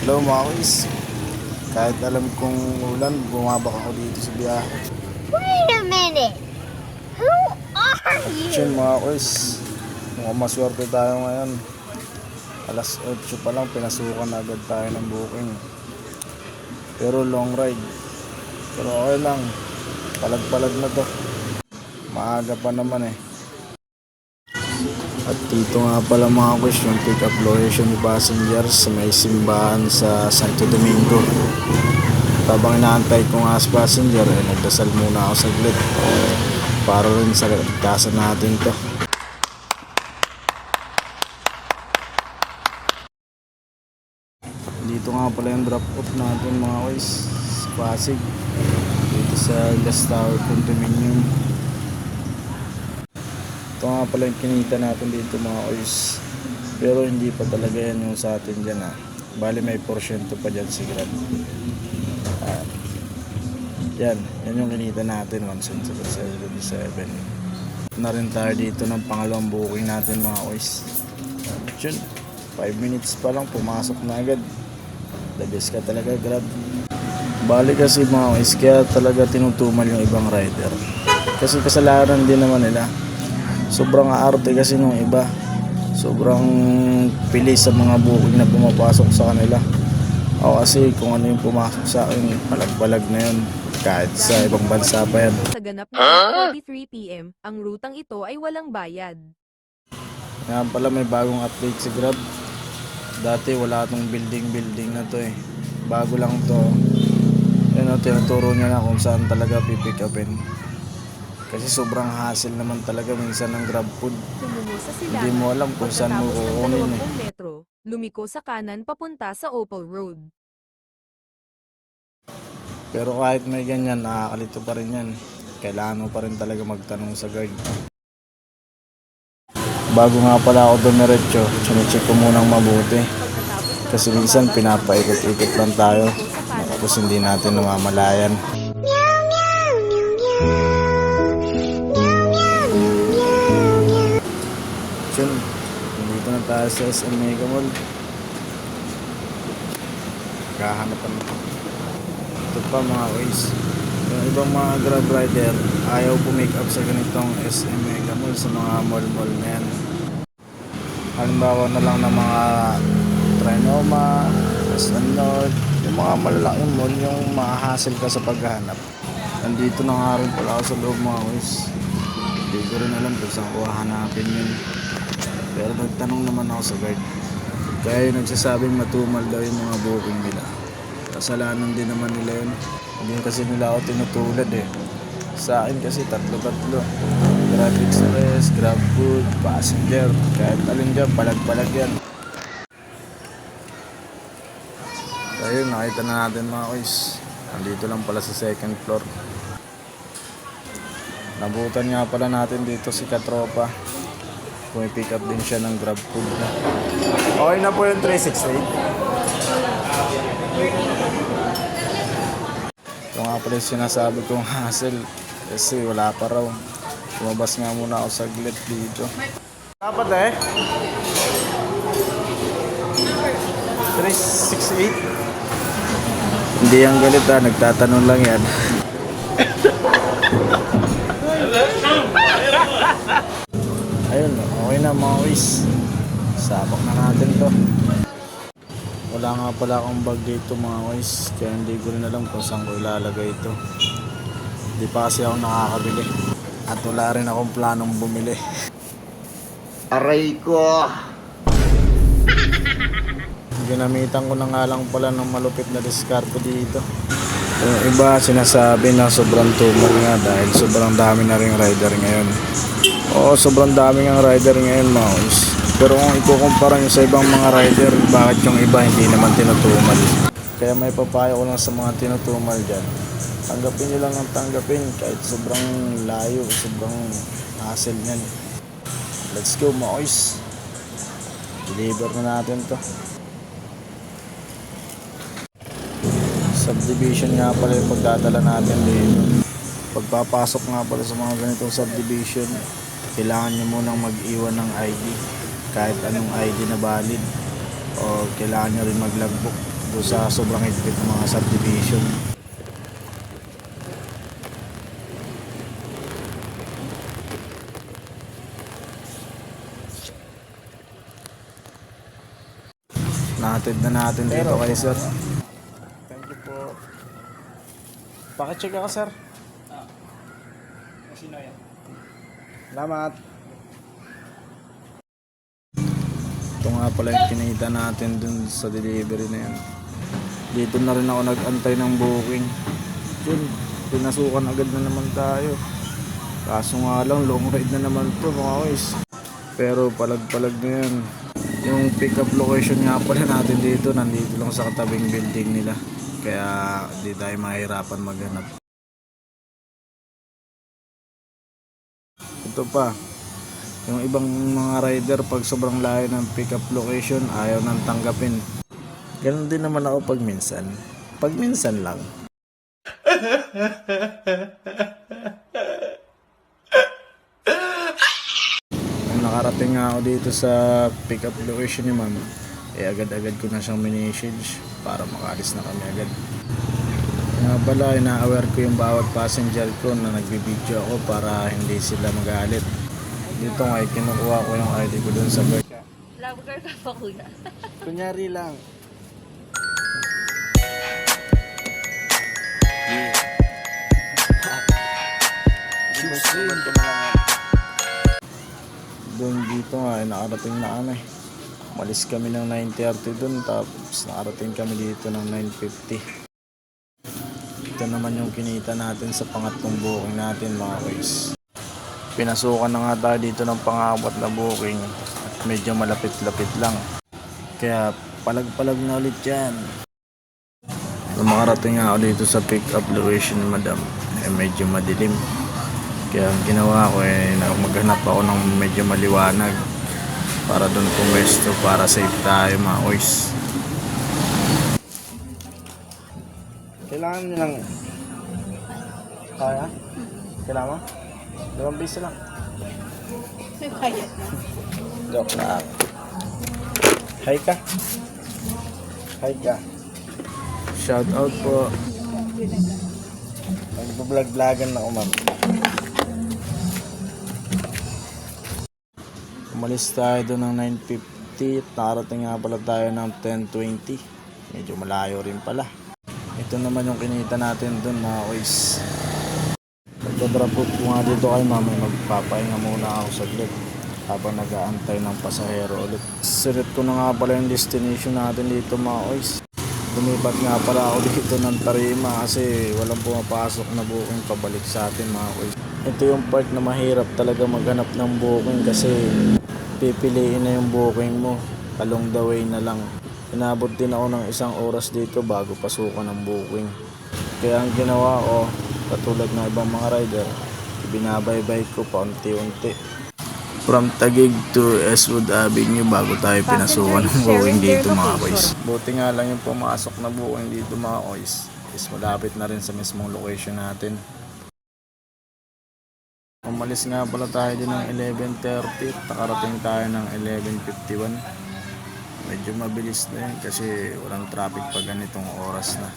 Hello mga kuis. Kahit alam kong ulan, bumabak ako dito sa biyahe. Wait a minute. Who are Yun you? mga kuis, mukhang maswerte tayo ngayon. Alas 8 pa lang, pinasukan agad tayo ng booking. Pero long ride. Pero okay lang, palag-palag na to. Maaga pa naman eh. At dito nga pala mga kuis, yung pick up location ni passengers sa may simbahan sa Santo Domingo. Habang inaantay ko nga as passenger, nagdasal muna ako saglit para rin sa ligtasan natin to. Dito nga pala yung drop off natin mga kuis, sa Pasig, dito sa Gas Tower Condominium. Ito nga pala yung kinita natin dito mga kuis, pero hindi pa talaga yan yung sa atin dyan ha. Bali may porsyento pa dyan si Grab. Yan yung kinita natin, 177. Na rin tayo dito ng pangalawang booking natin mga kuis. Yun, 5 minutes pa lang pumasok na agad. The best ka talaga Grab. Bali kasi mga kuis, kaya talaga tinutumal yung ibang rider. Kasi kasalanan din naman nila. Sobrang aarte kasi nung iba. Sobrang pilis sa mga booking na pumapasok sa kanila. O kasi kung ano yung pumasok sa akin, palag-palag na yun. Kahit sa ibang bansa pa yan. Sa ganap na 8:43 PM, ang rutang ito ay walang bayad. Ngayon pala may bagong update si Grab. Dati wala tong building na to eh. Bago lang to. Yan o, tinuturo niya na kung saan talaga pipick upin. Kasi sobrang hassle naman talaga minsan ng Grab food. Tumungo sa silangan. Hindi mo alam kung saan mo Pagkatapos ng kukunin eh. 20 metro, lumiko sa kanan papunta sa Opal Road. Pero kahit may ganyan, nakakalito pa rin yan. Kailangan mo pa rin talaga magtanong sa guard. Bago nga pala ako dumiretso, chinecheck ko munang mabuti. Kasi minsan pinapaikot-ikot lang tayo. Tapos hindi natin namamalayan. Yun, nandito na tayo sa SM Mega Mall. Kahanapan na. Ito pa mga kuis, yung ibang mga Grab rider ayaw pumake up sa ganitong SM Mega Mall, sa mga mall-mall na yan. Halimbawa na lang ng mga Trinoma, SM North, yung mga malalaking mall, yung mahahassle ka sa paghahanap. Nandito na nga rin pala ako sa loob mga kuis. Hindi ko rin alam kung saan ko hahanapin yun. Pero nagtanong naman ako sa guard. Kaya yung nagsasabing matumal daw yung mga booking nila. Kasalanan din naman nila yun. Hindi kasi nila ako tinutulad eh. Sa akin kasi tatlo-tatlo. Grab Express, Grab Food, Passenger. Kahit alin dyan, palag-palag yan. Ayun, nakita na natin mga kuis. Nandito lang pala sa second floor. Nabutan nga pala natin dito si Katropa. Pumipick up din siya ng Grab Food. Okay na po yung 368. Ito nga pala yung sinasabi kong hassle. Kasi wala pa raw. Lumabas nga muna ako saglit dito. Dapat eh. 368. Hindi ang galit ha. Nagtatanong lang yan. Ayun, okay na mga kuis. Sabak na natin to. Wala nga pala akong bag dito mga kuis, kaya hindi ko rin alam kung saan ko ilalagay ito. Hindi pa kasi ako nakakabili. At wala rin akong planong bumili. Aray ko! Ginamitan ko na nga lang pala ng malupit na diskarte dito. Yung iba sinasabi na sobrang tumal nga dahil sobrang dami na ring rider ngayon. Oo, sobrang dami ng rider ngayon mga kuis. Pero kung ikukumpara nyo sa ibang mga rider, bakit yung iba hindi naman tinutumal? Kaya may papayo ko lang sa mga tinutumal dyan. Tanggapin nyo lang ang tanggapin kahit sobrang layo, sobrang hassle nyan. Let's go mga kuis. Deliver na natin to. Subdivision nga pala yung pagdadala natin dito. Pagpapasok nga pala sa mga ganitong subdivision, kailangan nyo munang mag-iwan ng ID. Kahit anong ID na valid. O kailangan nyo rin mag-logbook dito sa sobrang higpit ng mga subdivision. Nahatid na natin dito kay sir. Thank you po. Pakicheck ako sir. Sino yan? Salamat. Ito nga pala yung kinita natin dun sa delivery na yan. Dito na rin ako nag-antay ng booking. Yun, pinasukan agad na naman tayo. Kaso nga lang, long ride na naman to mga guys. Pero palag-palag na yan. Yung pick-up location nga pala natin dito, nandito lang sa katabing building nila. Kaya di tayo mahirapan maghanap. Ito pa, yung ibang mga rider pag sobrang layo ng pick-up location, ayaw nang tanggapin. Ganun din naman ako pag minsan. Pag minsan lang. Nung nakarating nga ako dito sa pick-up location ni ma'am, agad-agad ko na siyang minessage para makaalis na kami agad. Nga pala, ina-aware ko yung bawat passenger ko na nagbibideo ako para hindi sila magalit. Dito nga, kinukuha ko yung ID ko dun sa bike. Vlogger ka pa, kuya. Kunyari lang. Doon dito nga, nakarating na kami. Malis kami ng 9:30 doon, tapos nakarating kami dito ng 9:50. Ito naman yung kinita natin sa pangatlong booking natin mga guys. Pinasukan na nga tayo dito ng pang-apat na booking at medyo malapit-lapit lang. Kaya palag-palag na ulit yan. Nung makarating nga ako dito sa pick-up location madam, medyo madilim. Kaya ang ginawa ko maghanap ako ng medyo maliwanag para doon pumwesto para safe tayo mga boys. Kailangan nyo lang. Kaya? Kailangan mo? 2 piso lang. May bayad na. Joke lang. Hi ka. Hi ka. Shout out po. Nagbablog-vlogan na ako ma'am. Umalis tayo doon ng 9:50 at nakarating nga pala tayo ng 10:20. Medyo malayo rin pala. Ito naman yung kinita natin doon mga boys. Pagka-drop off ko nga dito kay mama, magpapahinga muna ako saglit habang nag-aantay ng pasahero ulit. Sirit ko na nga pala yung destination natin dito mga boys. Lumipat nga pala ako dito ng Tarima kasi walang pumapasok na booking pabalik sa atin mga boys. Ito yung part na mahirap talaga maghanap ng booking kasi pipiliin na yung booking mo along the way na lang. Inabot din ako ng 1 oras dito bago pasukan ng booking. Kaya ang ginawa ko, katulad ng ibang mga rider, binabaybay ko paunti-unti. From Taguig to Westwood Avenue bago tayo pinasukan ng booking dito mga boys. Buti nga lang yung pumasok na booking dito mga boys is malapit na rin sa mismong location natin. Umalis nga pala tayo din ng 11:30 at nakarating tayo ng 11:51. Medyo mabilis na yun kasi walang traffic pag ganitong oras na.